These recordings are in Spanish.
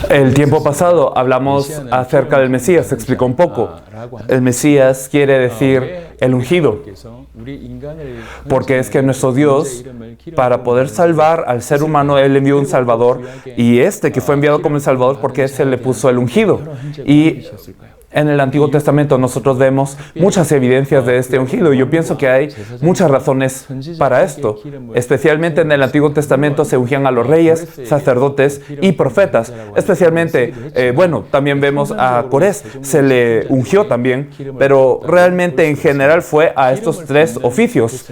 El tiempo pasado hablamos acerca del Mesías, se explicó un poco. El Mesías quiere decir el ungido, porque es que nuestro Dios, para poder salvar al ser humano, Él envió un Salvador, y este que fue enviado como el Salvador, porque se le puso el ungido. Y en el Antiguo Testamento nosotros vemos muchas evidencias de este ungido, y yo pienso que hay muchas razones para esto. Especialmente en el Antiguo Testamento se ungían a los reyes, sacerdotes y profetas. Especialmente, también vemos a Corés, se le ungió también, pero realmente en general fue a estos tres oficios.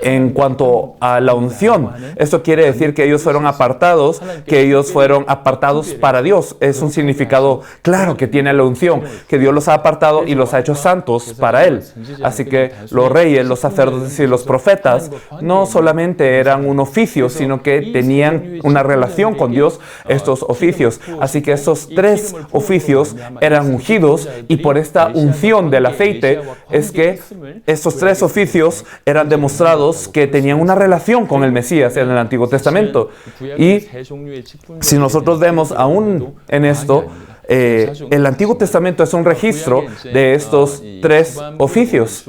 En cuanto a la unción, esto quiere decir que ellos fueron apartados, para Dios. Es un significado claro que tiene la unción, que Dios los ha apartado y los ha hecho santos para Él. Así que los reyes, los sacerdotes y los profetas no solamente eran un oficio, sino que tenían una relación con Dios, estos oficios. Así que estos tres oficios eran ungidos, y por esta unción del aceite es que estos tres oficios eran demostrados que tenían una relación con el Mesías en el Antiguo Testamento. Y si nosotros vemos aún en esto, el Antiguo Testamento es un registro de estos tres oficios.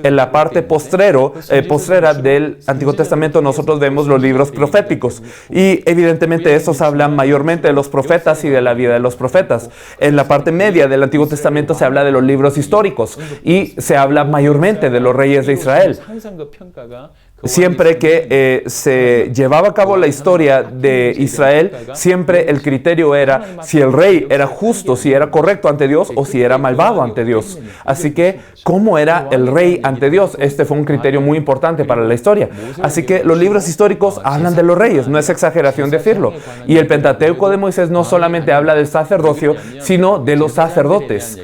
En la parte postrera del Antiguo Testamento nosotros vemos los libros proféticos, y evidentemente estos hablan mayormente de los profetas y de la vida de los profetas. En la parte media del Antiguo Testamento se habla de los libros históricos, y se habla mayormente de los reyes de Israel. Siempre que se llevaba a cabo la historia de Israel, siempre el criterio era si el rey era justo, si era correcto ante Dios, o si era malvado ante Dios. Así que, ¿cómo era el rey ante Dios? Este fue un criterio muy importante para la historia. Así que los libros históricos hablan de los reyes, no es exageración decirlo. Y el Pentateuco de Moisés no solamente habla del sacerdocio, sino de los sacerdotes.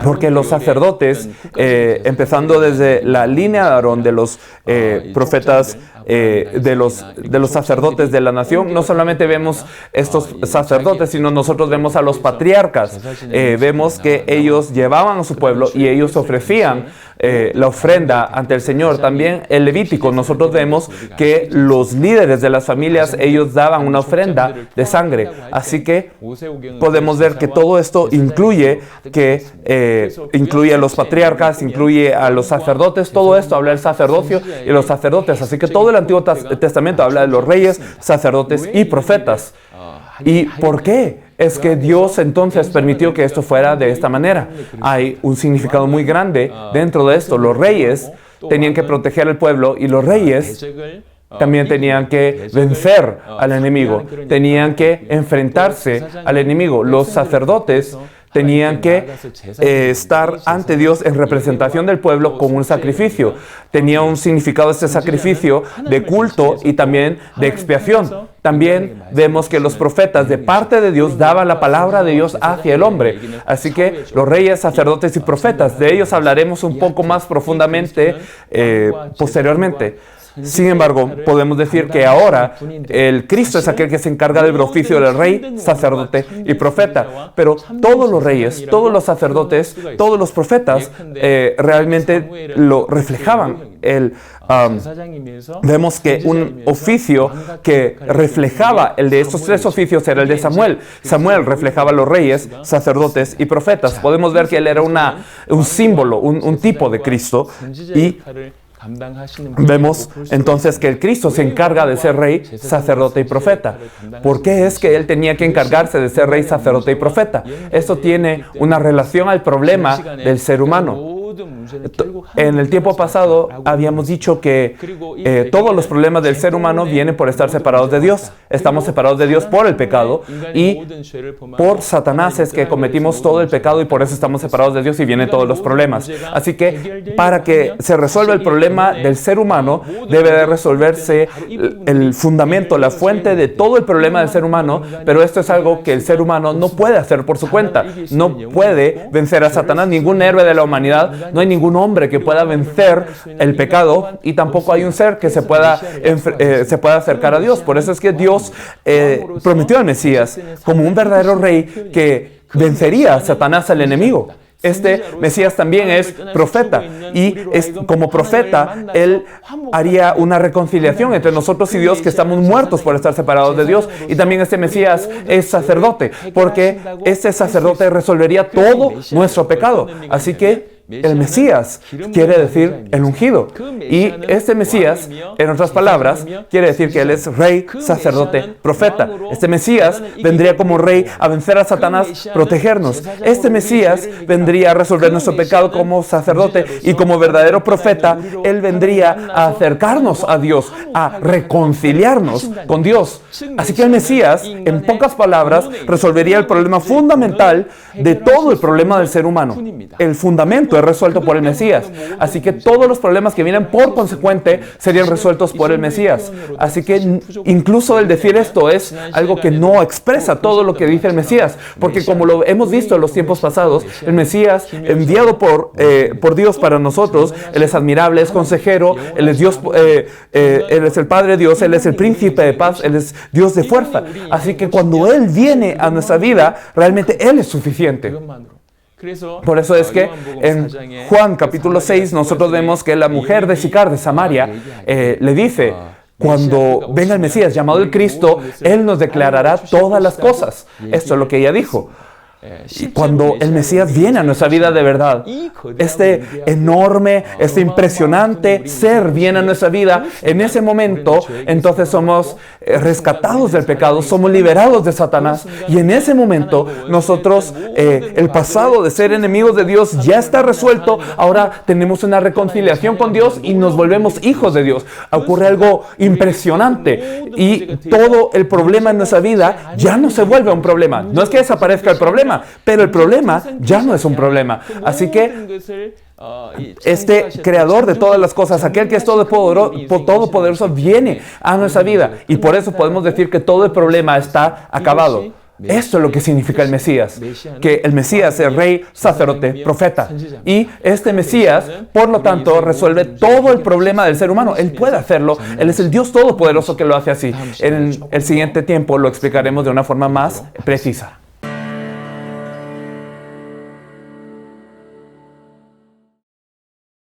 Porque los sacerdotes, empezando desde la línea de Aarón, de los profetas, de los sacerdotes de la nación, no solamente vemos estos sacerdotes, sino nosotros vemos a los patriarcas. Vemos que ellos llevaban a su pueblo y ellos ofrecían la ofrenda ante el Señor. También el Levítico, nosotros vemos que los líderes de las familias, ellos daban una ofrenda de sangre. Así que podemos ver que todo esto incluye a los patriarcas, incluye a los sacerdotes. Todo esto habla del sacerdocio y los sacerdotes. Así que todo el Antiguo Testamento habla de los reyes, sacerdotes y profetas. ¿Y por qué es que Dios entonces permitió que esto fuera de esta manera? Hay un significado muy grande dentro de esto. Los reyes tenían que proteger al pueblo, y los reyes también tenían que vencer al enemigo, tenían que enfrentarse al enemigo. Los sacerdotes tenían que estar ante Dios en representación del pueblo con un sacrificio. Tenía un significado este sacrificio de culto y también de expiación. También vemos que los profetas de parte de Dios daban la palabra de Dios hacia el hombre. Así que los reyes, sacerdotes y profetas, de ellos hablaremos un poco más profundamente posteriormente. Sin embargo, podemos decir que ahora el Cristo es aquel que se encarga del oficio del rey, sacerdote y profeta. Pero todos los reyes, todos los sacerdotes, todos los profetas realmente lo reflejaban. Vemos que un oficio que reflejaba el de estos tres oficios era el de Samuel. Samuel reflejaba a los reyes, sacerdotes y profetas. Podemos ver que él era un símbolo, un tipo de Cristo. Y vemos entonces que el Cristo se encarga de ser rey, sacerdote y profeta. ¿Por qué es que Él tenía que encargarse de ser rey, sacerdote y profeta? Esto tiene una relación al problema del ser humano. En el tiempo pasado habíamos dicho que todos los problemas del ser humano vienen por estar separados de Dios. Estamos separados de Dios por el pecado, y por Satanás es que cometimos todo el pecado, y por eso estamos separados de Dios y vienen todos los problemas. Así que para que se resuelva el problema del ser humano, debe de resolverse el fundamento, la fuente de todo el problema del ser humano. Pero esto es algo que el ser humano no puede hacer por su cuenta. No puede vencer a Satanás. Ningún héroe de la humanidad, no hay ningún hombre que pueda vencer el pecado, y tampoco hay un ser que se pueda acercar a Dios. Por eso es que Dios prometió al Mesías como un verdadero rey que vencería a Satanás, al enemigo. Este Mesías también es profeta y como profeta, Él haría una reconciliación entre nosotros y Dios, que estamos muertos por estar separados de Dios. Y también este Mesías es sacerdote, porque este sacerdote resolvería todo nuestro pecado. Así que el Mesías quiere decir el ungido. Y este Mesías, en otras palabras, quiere decir que Él es rey, sacerdote, profeta. Este Mesías vendría como rey a vencer a Satanás, protegernos. Este Mesías vendría a resolver nuestro pecado como sacerdote, y como verdadero profeta, Él vendría a acercarnos a Dios, a reconciliarnos con Dios. Así que el Mesías, en pocas palabras, resolvería el problema fundamental de todo el problema del ser humano. El fundamento es resuelto por el Mesías. Así que todos los problemas que vienen por consecuente serían resueltos por el Mesías. Así que incluso el decir esto es algo que no expresa todo lo que dice el Mesías, porque como lo hemos visto en los tiempos pasados, el Mesías enviado por Dios para nosotros, Él es admirable, es consejero, Él es Dios, Él es el Padre Dios, Él es el príncipe de paz, Él es Dios de fuerza. Así que cuando Él viene a nuestra vida, realmente Él es suficiente. Por eso es que en Juan capítulo 6 nosotros vemos que la mujer de Sicar de Samaria le dice: cuando venga el Mesías llamado el Cristo, Él nos declarará todas las cosas. Esto es lo que ella dijo. Y cuando el Mesías viene a nuestra vida de verdad, este enorme, este impresionante ser viene a nuestra vida, en ese momento, entonces somos rescatados del pecado, somos liberados de Satanás, y en ese momento nosotros, el pasado de ser enemigos de Dios ya está resuelto. Ahora tenemos una reconciliación con Dios y nos volvemos hijos de Dios. Ocurre algo impresionante y todo el problema en nuestra vida ya no se vuelve un problema. No es que desaparezca el problema, pero el problema ya no es un problema. Así que este creador de todas las cosas, aquel que es todopoderoso, viene a nuestra vida, y por eso podemos decir que todo el problema está acabado. Esto es lo que significa el Mesías, que el Mesías es rey, sacerdote, profeta. Y este Mesías, por lo tanto, resuelve todo el problema del ser humano. Él puede hacerlo. Él es el Dios todopoderoso que lo hace así. En el siguiente tiempo lo explicaremos de una forma más precisa.